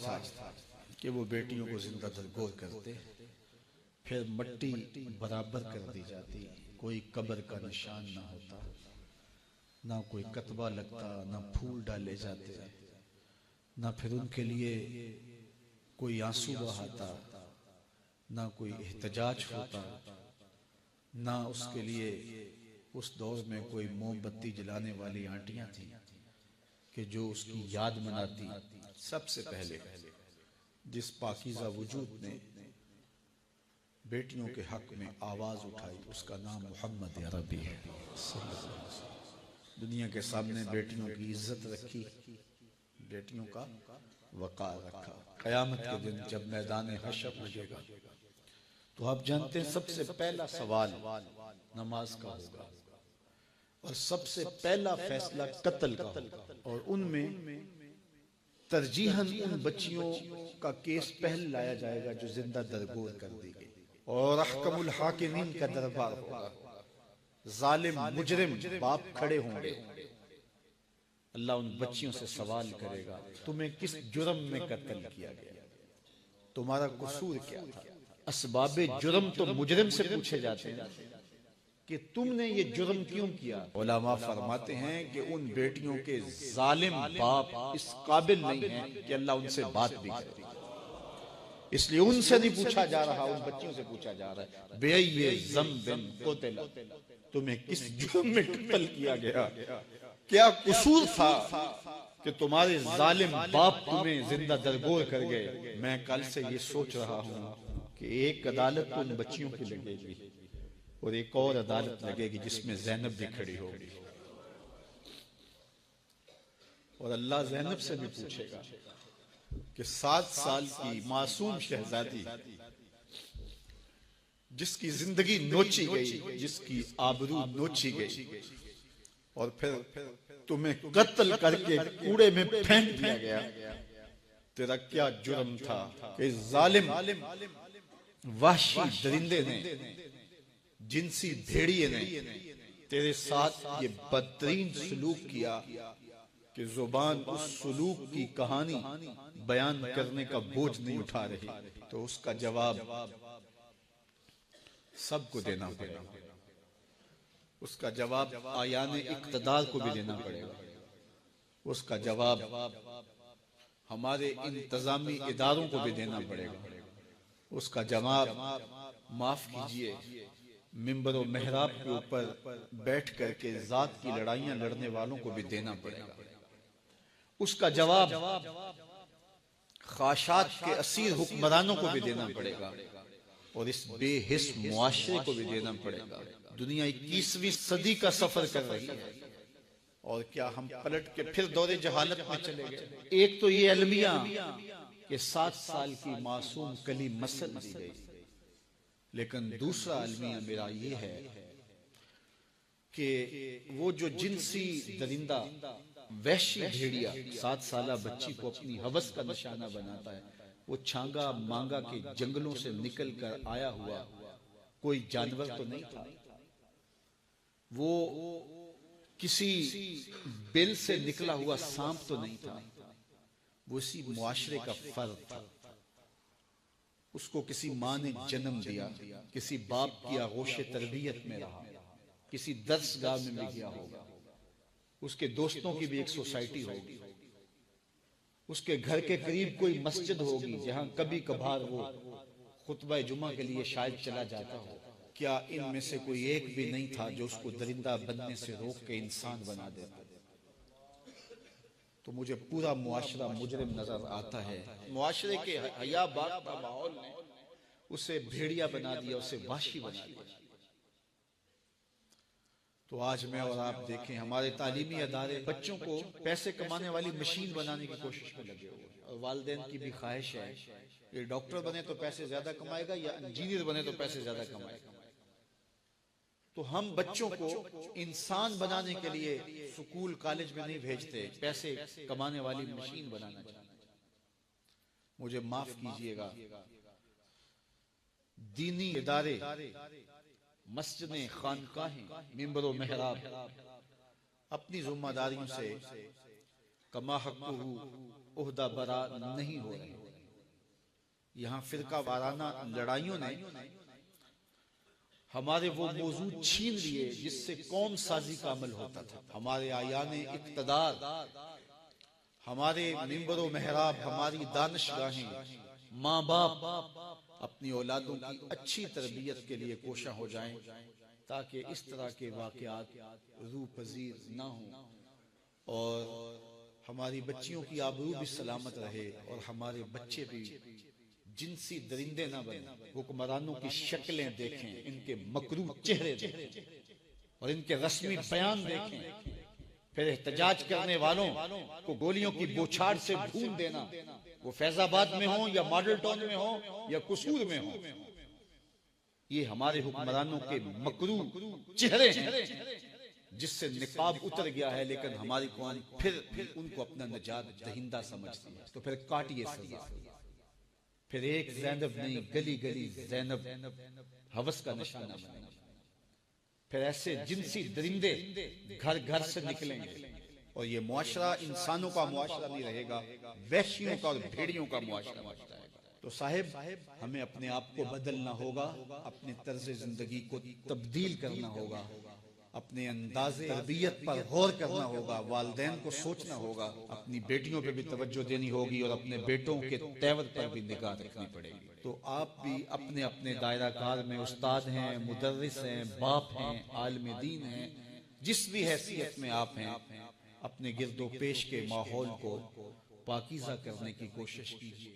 था कि वो बेटियों को जिंदा दरगोर करते, फिर मट्टी बराबर कर दी जाती, कोई कब्र का निशान ना होता, ना कोई कतबा लगता, ना फूल डाले जाते, ना फिर उनके लिए कोई आंसू बहाता, ना कोई एहतजाज होता, ना उसके लिए उस दौर में कोई मोमबत्ती जलाने वाली आंटियां थी कि जो उसकी याद मनाती। सबसे पहले जिस पाकीज़ा वजूद ने बेटियों के हक में आवाज उठाई उसका नाम मोहम्मद अरबी है। दुनिया के सामने बेटियों की इज्जत रखी, बेटियों का वक़ार रखा। क़यामत के दिन जब मैदान हशर लगेगा तो आप जानते हैं सबसे पहला सवाल नमाज का होगा और सबसे पहला फैसला कत्ल का होगा, और उनमें तरजीहन उन बच्चियों का केस पहले लाया जाएगा जो जिंदा दरगोर कर दी गई, और अहकमुल हाकिमीन का दरबार होगा। जालिम मुजरिम बाप खड़े होंगे, अल्लाह उन बच्चियों से सवाल करेगा तुम्हें किस जुर्म में कत्ल किया गया, तुम्हारा कसूर क्या था। असबाबे जुर्म तो मुजरिम से पूछे जाते हैं कि तुमने ये जुर्म क्यों किया। उलमा फरमाते हैं कि उन बेटियों के जालिम बाप इस काबिल नहीं है कि अल्लाह उनसे बात भी करे, इसलिए उनसे नहीं पूछा जा रहा, उन बच्चियों से पूछा जा रहा है बेये ज़म्बिन क़ुतिला, तुम्हें किस जुर्म में कत्ल किया गया, क्या कसूर था कि तुम्हारे जालिम बाप तुम्हें जिंदा दरगोर कर गए। मैं कल से ये सोच रहा हूं कि एक अदालत तो उन बच्चियों की लगेगी और एक और अदालत लगेगी जिसमें ज़ैनब भी खड़ी होगी, और अल्लाह ज़ैनब से भी पूछेगा कि 7 साल की मासूम शहजादी जिसकी जिंदगी नोची गई, जिसकी आबरू नोची गई, और फिर तुम्हें कत्ल करके कूड़े में फेंक दिया गया, तेरा क्या जुर्म था कि जालिम वहशी दरिंदे ने, जिनसी भेड़िए ने तेरे साथ ये बदतरीन सलूक किया कि जुबान उस सलूक की कहानी बयान करने का बोझ नहीं उठा रही। तो उसका जवाब सबको देना पड़ेगा, उसका जवाब आयान इक़्तिदार को भी देना पड़ेगा, उसका जवाब हमारे इंतजामी इदारों को भी देना पड़ेगा, उसका जवाब माफ कीजिए मिंबर व मेहराब के ऊपर बैठ करके जात की लड़ाइयां लड़ने वालों को भी देना पड़ेगा, उसका जवाब खाशात के असीर हुक्मरानों को भी देना पड़ेगा, और इस बेहिस मुआशरे को भी देना पड़ेगा। दुनिया 21वीं सदी का सफर कर रही है, और क्या हम पलट के फिर दौरे जहालत में चले गए। एक तो ये अलमिया कि 7 साल की मासूम कली मसल दी गई, लेकिन दूसरा अलमिया मेरा ये है कि वो जो जिनसी दरिंदा वहशी भेड़िया 7 साला बच्ची को अपनी हवस का निशाना बनाता है, वो छांगा मांगा के जंगलों से निकल कर आया हुआ कोई जानवर तो नहीं था, वो किसी बिल से निकला हुआ सांप तो नहीं था, वो इसी मुआशरे का फर्द था। उसको किसी माँ ने जन्म दिया, किसी बाप की आगोश तरबियत में रहा, किसी दर्सगाह में भी गया होगा, उसके दोस्तों की भी एक सोसाइटी होगी, उसके घर के करीब कोई मस्जिद होगी जहां कभी कभार वो खुतबा जुमा के लिए शायद चला जाता हो। क्या इनमें से कोई एक भी नहीं था जो उसको दरिंदा बनने से रोक के इंसान बना देता? तो मुझे पूरा मुआशरा मुजरिम नजर आता है। मुआशरे के हया बात का माहौल ने उसे भेड़िया बना दिया, उसे वाशी बना दिया। तो आज मैं और आप देखें हमारे तालीमी अदारे बच्चों को पैसे कमाने वाली मशीन बनाने की कोशिश में लगे हुए हैं, और वालिदैन की भी ख्वाहिश है ये डॉक्टर बने तो पैसे ज्यादा कमाएगा या इंजीनियर बने तो पैसे ज्यादा कमाएगा। तो हम बच्चों को इंसान बनाने के लिए स्कूल कॉलेज में नहीं भेजते, पैसे कमाने वाली मशीन बनाना चाहते। मुझे माफ कीजिएगा, दीनी इदारे, मस्जिदें, खानकाहें, मिंबर व मेहराब अपनी जिम्मेदारियों से कमा हक़्क़ुहू ओहदा बरा नहीं हो रहे। यहाँ फिरका वाराना लड़ाइयों ने हमारे वो मौजूद छीन लिए जिससे कौम साजी का अमल होता था। हमारे आयाने इक्तदार, हमारे मिंबरो मेहराब, हमारी दानिशगाहें, माँ बाप अपनी औलादों की अच्छी तरबियत के लिए कोशा हो जाएं ताकि इस तरह के वाकयात रूह पजीर ना हो और हमारी बच्चियों की आबरू भी सलामत रहे और हमारे बच्चे भी जिनसी दरिंदे ना बने। हुक्मरानों की शक्लें देखें, इनके मकरू चेहरे देखें और इनके रस्मी बयान देखें, फिर एहतजाज करने वालों को गोलियों की बौछार से भून देना, वो फैजाबाद में हो या मॉडल टाउन में हो या कसूर में हो। ये हमारे हुक्मरानों के मकरू चेहरे हैं जिससे निकाब उतर गया है, लेकिन हमारी कौम फिर उनको अपना निजात दहिंदा समझती है। तो फिर काटिए सजा। फिर एक ज़ैनब नहीं, गली गली ज़ैनब हवस का निशाना बने। फिर ऐसे जिनसी दरिंदे घर घर से निकलेंगे और ये मुआशरा इंसानों का मुआशरा नहीं रहेगा, वहशियों का और भेड़ियों का मुआशरा बन जाएगा। तो साहिब, हमें अपने आप को बदलना होगा, अपने तर्ज जिंदगी को तब्दील करना होगा, अपने अंदाज़े तरबियत पर गौर करना होगा, वालिदैन को सोचना होगा, अपनी बेटियों पे भी तवज्जो देनी होगी और अपने बेटों के तेवर पर भी निगाह रखनी पड़ेगी। तो आप भी अपने अपने दायरा कार में उस्ताद हैं, मुदर्रिस हैं, बाप हैं, आलिम दीन हैं, जिस भी हैसियत में आप हैं, अपने गिरदो पेश के माहौल को पाकीज़ा करने की कोशिश कीजिए।